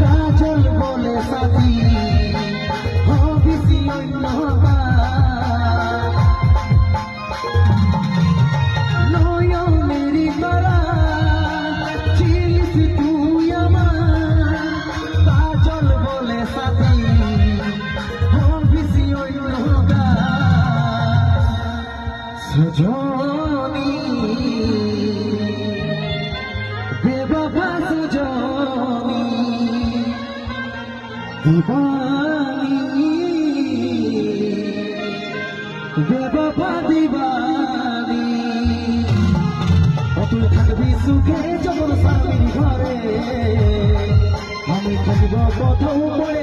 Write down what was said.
কাজল বলে সাথী হবিসি অন্য নয়নেরি তারা ছিলিস তুই আমার কাজল বলে সাথী হবিসি অন্য সজনী বেবাবা সজনী দিবানী বেবাবা দিবানী তুই থাকবি সুখে যখন স্বামীর ঘরে আমি থাকব কোথাও পড়ে